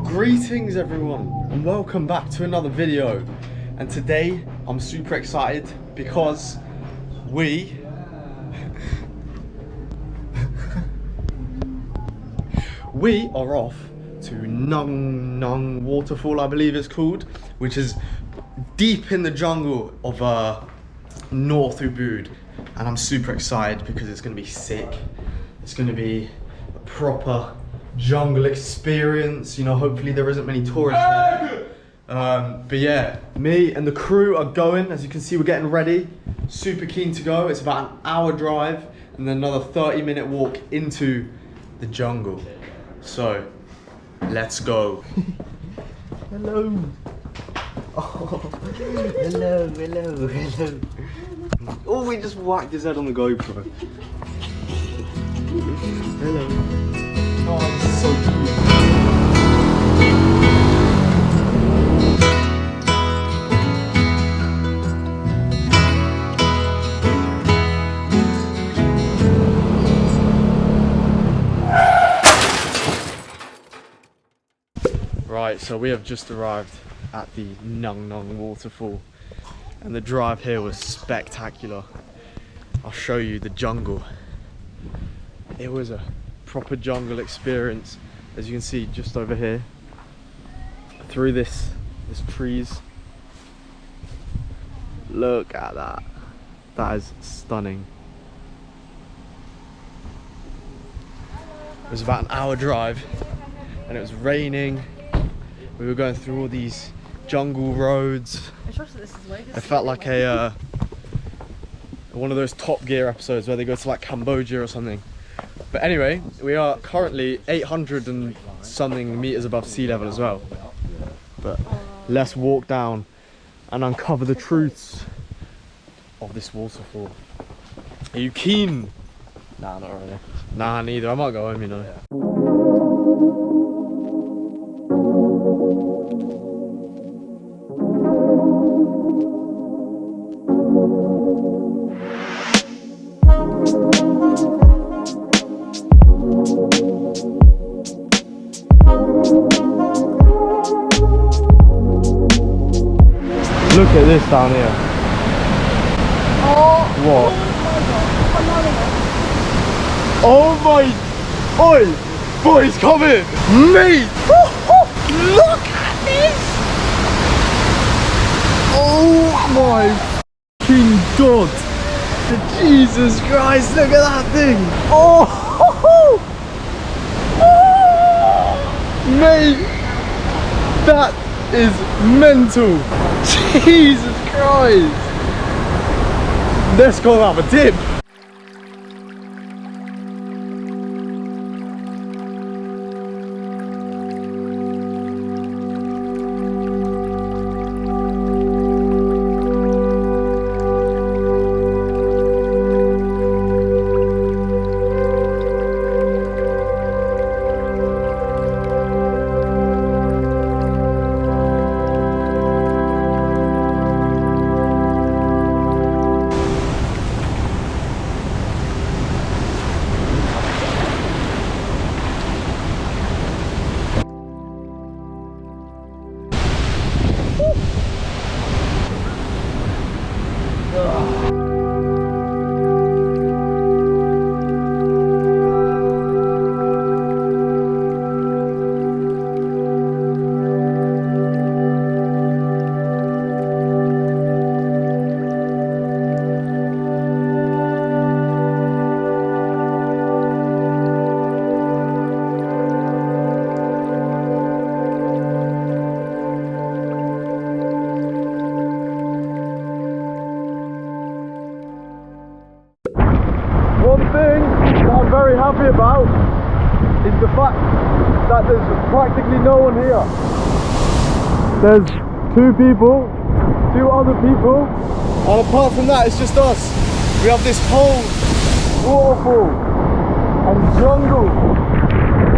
Greetings everyone and welcome back to another video, and today I'm super excited because we are off to Nung Waterfall, I believe it's called, which is deep in the jungle of North Ubud, and I'm super excited because it's going to be sick. It's going to be a proper jungle experience, you know. Hopefully there isn't many tourists there. But yeah, me and the crew are going. As you can see, we're getting ready, super keen to go. It's about an hour drive and then another 30-minute walk into the jungle, so let's go. Hello. Oh, hello. Oh, we just whacked his head on the GoPro. Hello. Oh, this is so cute. Right, so we have just arrived at the Nung Waterfall, and the drive here was spectacular. I'll show you the jungle. It was a proper jungle experience, as you can see just over here through this trees. Look at that. That is stunning. It was about an hour drive and it was raining. We were going through all these jungle roads. It felt like a one of those Top Gear episodes where they go to like Cambodia or something. But anyway, we are currently 800 and something meters above sea level as well. But let's walk down and uncover the truths of this waterfall. Are you keen? Nah, not really. Nah, neither. I might go home, you know. Yeah. Look at this down here. Oh. What? Oh my! Oi! Boys, come in! Mate! Look at this! Oh my fucking god! Jesus Christ, look at that thing! Oh! Mate! That is mental! Jesus Christ! Let's go have a dip! Happy about is the fact that there's practically no one here. There's two other people, and apart from that it's just us. We have this whole waterfall and jungle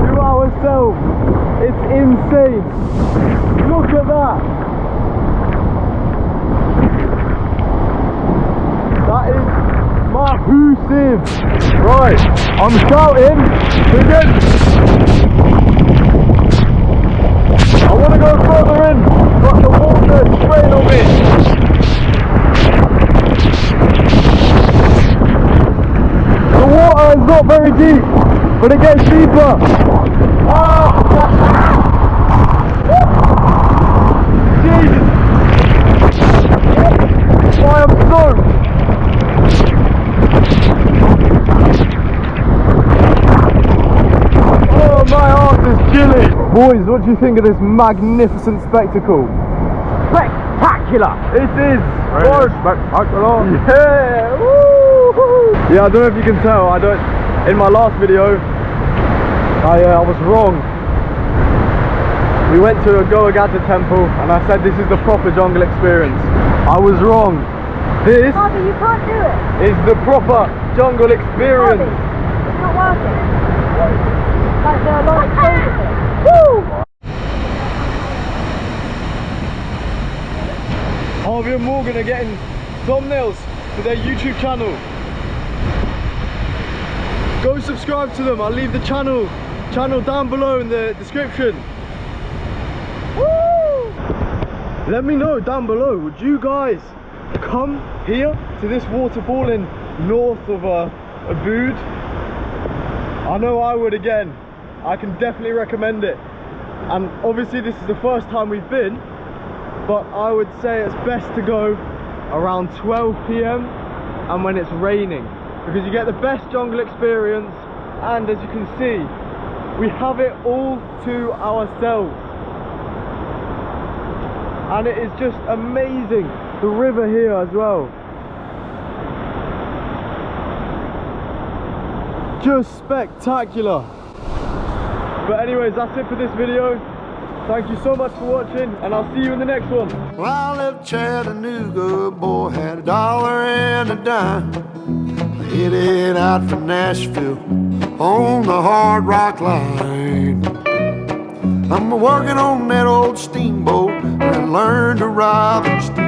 to ourselves. It's insane. Look at that. That is massive. Right, I'm shouting. Begin. Boys, what do you think of this magnificent spectacle? Spectacular! It is! Really spectacular! Yeah! Woo-hoo. Yeah, I don't know if you can tell, in my last video, I was wrong. We went to a Goagata temple and I said this is the proper jungle experience. I was wrong. This Bobby, you can't do it. is the proper jungle experience. Bobby, it's not working. Like there are a lot of exposure here. Woo! Harvey and Morgan are getting thumbnails for their YouTube channel. Go subscribe to them. I'll leave the channel down below in the description. Woo! Let me know down below, would you guys come here to this waterfall in north of Ubud? I know I would again. I can definitely recommend it. And obviously this is the first time we've been, but I would say it's best to go around 12 PM and when it's raining, because you get the best jungle experience, and as you can see, we have it all to ourselves. And it is just amazing. The river here as well. Just spectacular. But anyways, that's it for this video. Thank you so much for watching, and I'll see you in the next one. Well, I left Chattanooga, boy, had a dollar and a dime. I headed out for Nashville on the Hard Rock Line. I'm working on that old steamboat and learned to rob and steer.